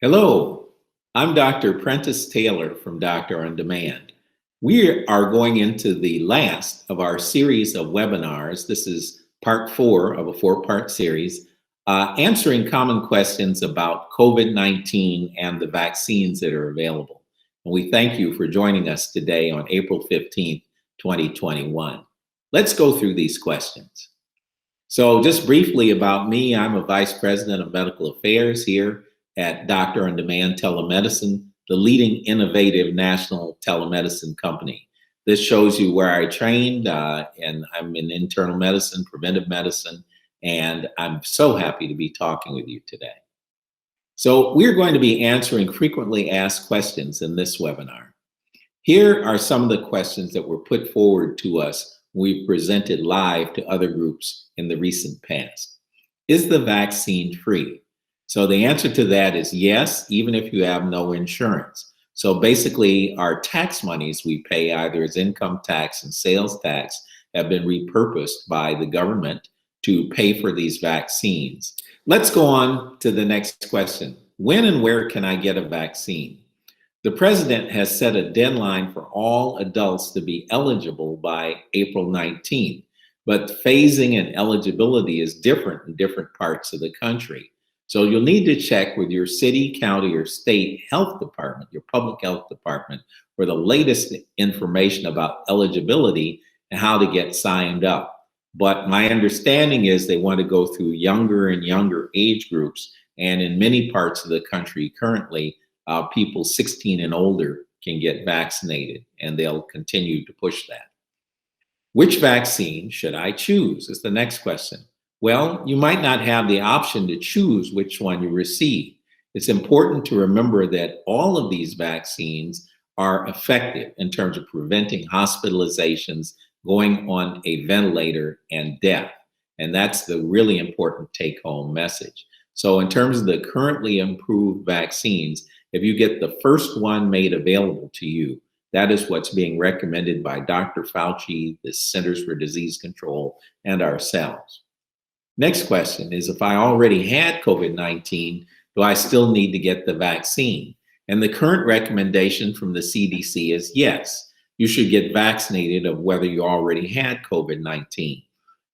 Hello, I'm Dr. Prentiss Taylor from Doctor on Demand. We are going into the last of our series of webinars. This is part 4 of a 4-part series, answering common questions about COVID-19 and the vaccines that are available. And we thank you for joining us today on April 15th, 2021. Let's go through these questions. So just briefly about me, I'm a Vice President of Medical Affairs here at Doctor on Demand Telemedicine, the leading innovative national telemedicine company. This shows you where I trained, and I'm in internal medicine, preventive medicine, and I'm so happy to be talking with you today. So we're going to be answering frequently asked questions in this webinar. Here are some of the questions that were put forward to us when we presented live to other groups in the recent past. Is the vaccine free? So the answer to that is yes, even if you have no insurance. So basically, our tax monies we pay either as income tax and sales tax have been repurposed by the government to pay for these vaccines. Let's go on to the next question. When and where can I get a vaccine? The president has set a deadline for all adults to be eligible by April 19th, but phasing and eligibility is different in different parts of the country. So you'll need to check with your city, county, or state health department, your public health department, for the latest information about eligibility and how to get signed up. But my understanding is they want to go through younger and younger age groups. And in many parts of the country currently, people 16 and older can get vaccinated, and they'll continue to push that. Which vaccine should I choose is the next question. Well, you might not have the option to choose which one you receive. It's important to remember that all of these vaccines are effective in terms of preventing hospitalizations, going on a ventilator, and death. And that's the really important take-home message. So in terms of the currently improved vaccines, if you get the first one made available to you, that is what's being recommended by Dr. Fauci, the Centers for Disease Control, and ourselves. Next question is, if I already had COVID-19, do I still need to get the vaccine? And the current recommendation from the CDC is yes, you should get vaccinated of whether you already had COVID-19.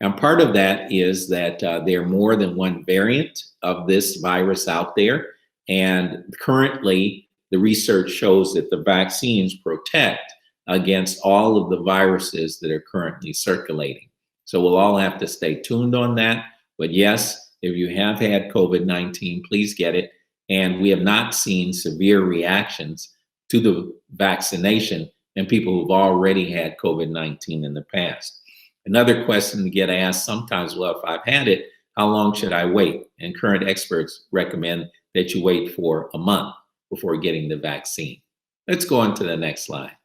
And part of that is that there are more than one variant of this virus out there. And currently, the research shows that the vaccines protect against all of the viruses that are currently circulating. So we'll all have to stay tuned on that. But yes, if you have had COVID-19, please get it. And we have not seen severe reactions to the vaccination in people who've already had COVID-19 in the past. Another question to get asked sometimes, well, if I've had it, how long should I wait? And current experts recommend that you wait for a month before getting the vaccine. Let's go on to the next slide.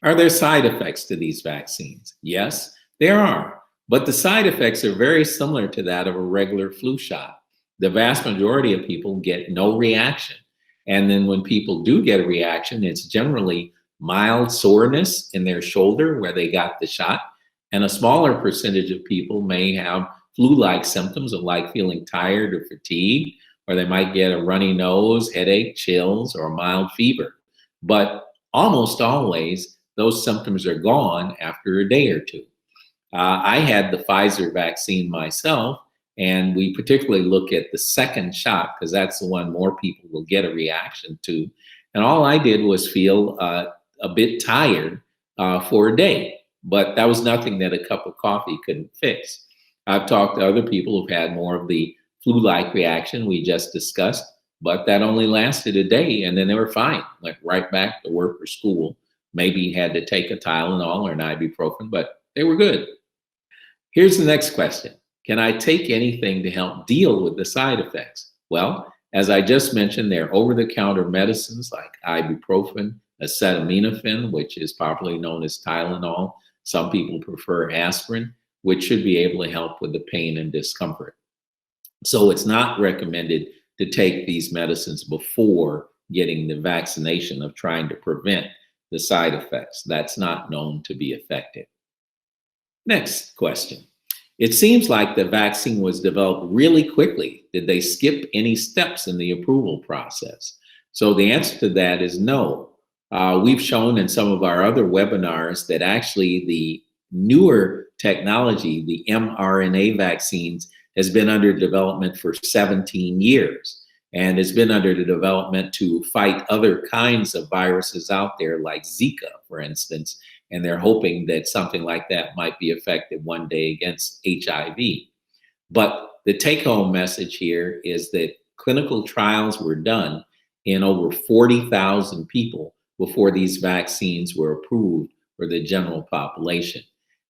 Are there side effects to these vaccines? Yes, there are. But the side effects are very similar to that of a regular flu shot. The vast majority of people get no reaction. And then when people do get a reaction, it's generally mild soreness in their shoulder where they got the shot. And a smaller percentage of people may have flu-like symptoms of like feeling tired or fatigued, or they might get a runny nose, headache, chills, or a mild fever. But almost always, those symptoms are gone after a day or two. I had the Pfizer vaccine myself, and we particularly look at the second shot because that's the one more people will get a reaction to. And all I did was feel a bit tired for a day, but that was nothing that a cup of coffee couldn't fix. I've talked to other people who've had more of the flu-like reaction we just discussed, but that only lasted a day, and then they were fine, went right back to work or school, maybe had to take a Tylenol or an ibuprofen, but they were good. Here's the next question. Can I take anything to help deal with the side effects? Well, as I just mentioned, there are over-the-counter medicines like ibuprofen, acetaminophen, which is popularly known as Tylenol. Some people prefer aspirin, which should be able to help with the pain and discomfort. So it's not recommended to take these medicines before getting the vaccination of trying to prevent the side effects. That's not known to be effective. Next question. It seems like the vaccine was developed really quickly. Did they skip any steps in the approval process? So the answer to that is no. We've shown in some of our other webinars that actually the newer technology, the mRNA vaccines, has been under development for 17 years. And it's been under the development to fight other kinds of viruses out there, like Zika, for instance. And they're hoping that something like that might be effective one day against HIV. But the take home message here is that clinical trials were done in over 40,000 people before these vaccines were approved for the general population.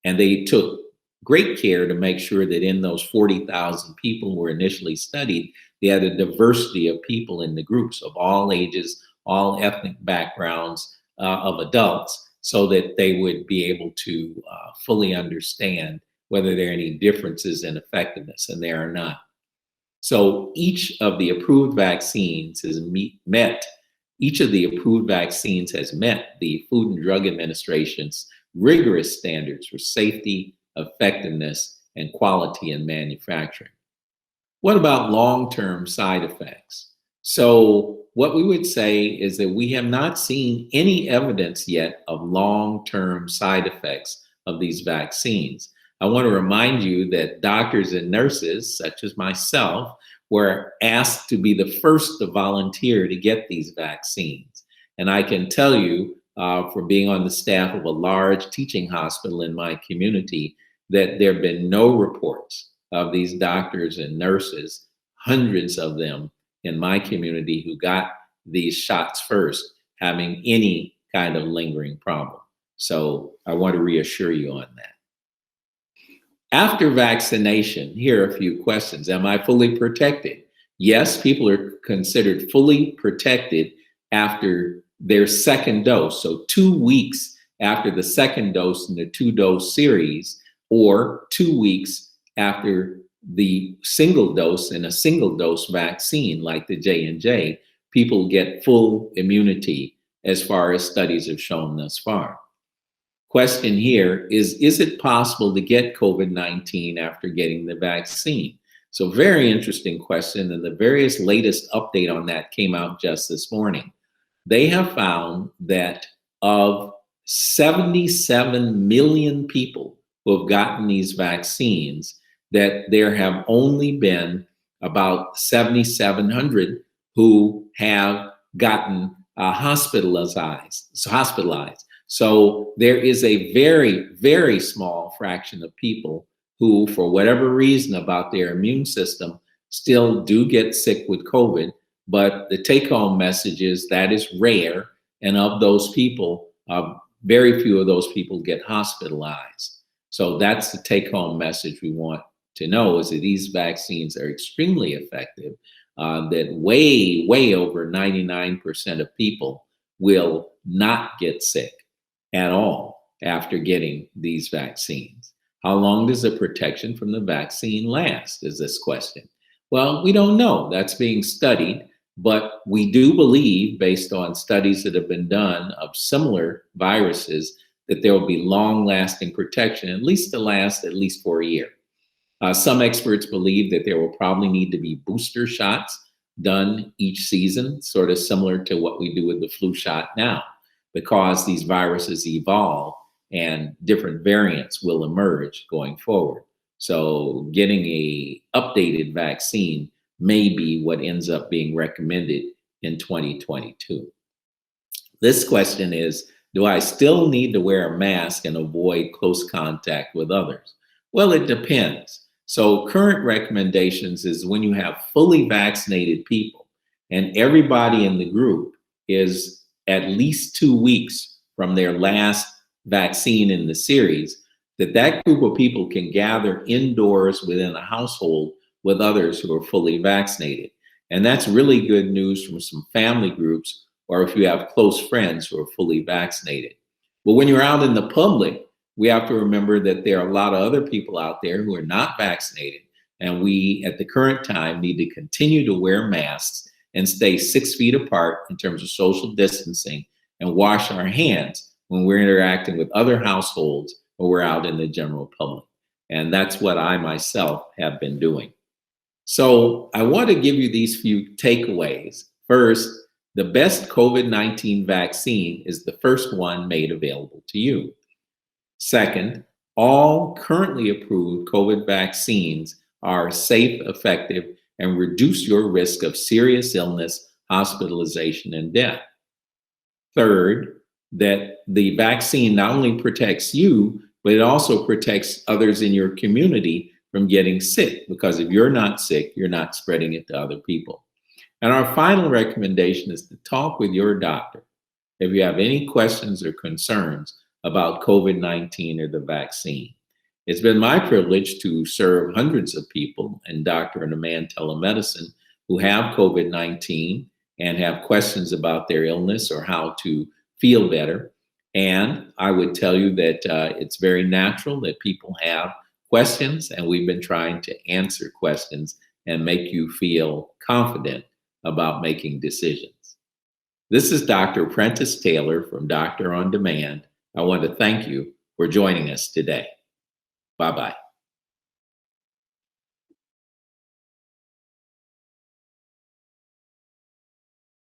And they took great care to make sure that in those 40,000 people who were initially studied, they had a diversity of people in the groups of all ages, all ethnic backgrounds of adults, so that they would be able to fully understand whether there are any differences in effectiveness, and there are not. So each of the approved vaccines has met the Food and Drug Administration's rigorous standards for safety, effectiveness, and quality in manufacturing. What about long-term side effects? So what we would say is that we have not seen any evidence yet of long-term side effects of these vaccines. I want to remind you that doctors and nurses, such as myself, were asked to be the first to volunteer to get these vaccines. And I can tell you, for being on the staff of a large teaching hospital in my community, that there have been no reports of these doctors and nurses, hundreds of them in my community who got these shots first, having any kind of lingering problem. So I want to reassure you on that. After vaccination, here are a few questions. Am I fully protected? Yes, people are considered fully protected after their second dose. So 2 weeks after the second dose in the 2-dose series, or 2 weeks after the single dose in a single dose vaccine like the J&J, people get full immunity as far as studies have shown thus far. Question here is it possible to get COVID-19 after getting the vaccine? So very interesting question, and the various latest update on that came out just this morning. They have found that of 77 million people who have gotten these vaccines, that there have only been about 7,700 who have gotten hospitalized. So there is a very, very small fraction of people who, for whatever reason about their immune system, still do get sick with COVID. But the take-home message is that is rare. And of those people, very few of those people get hospitalized. So that's the take-home message we want to know, is that these vaccines are extremely effective, that way, way over 99% of people will not get sick at all after getting these vaccines. How long does the protection from the vaccine last, is this question. Well, we don't know. That's being studied, but we do believe, based on studies that have been done of similar viruses, that there will be long-lasting protection, at least to last at least for a year. Some experts believe that there will probably need to be booster shots done each season, sort of similar to what we do with the flu shot now, because these viruses evolve and different variants will emerge going forward. So getting a updated vaccine may be what ends up being recommended in 2022. This question is, do I still need to wear a mask and avoid close contact with others? Well, it depends. So current recommendations is when you have fully vaccinated people and everybody in the group is at least 2 weeks from their last vaccine in the series, that group of people can gather indoors within a household with others who are fully vaccinated. And that's really good news from some family groups, or if you have close friends who are fully vaccinated. But when you're out in the public, we have to remember that there are a lot of other people out there who are not vaccinated. And we, at the current time, need to continue to wear masks and stay 6 feet apart in terms of social distancing, and wash our hands when we're interacting with other households or we're out in the general public. And that's what I myself have been doing. So I want to give you these few takeaways. First, The best COVID-19 vaccine is the first one made available to you. Second, all currently approved COVID vaccines are safe, effective, and reduce your risk of serious illness, hospitalization, and death. Third, that the vaccine not only protects you, but it also protects others in your community from getting sick, because if you're not sick, you're not spreading it to other people. And our final recommendation is to talk with your doctor if you have any questions or concerns about COVID-19 or the vaccine. It's been my privilege to serve hundreds of people in Doctor on Demand telemedicine who have COVID-19 and have questions about their illness or how to feel better. And I would tell you that it's very natural that people have questions, and we've been trying to answer questions and make you feel confident about making decisions. This is Dr. Prentiss Taylor from Doctor on Demand. I want to thank you for joining us today. Bye-bye.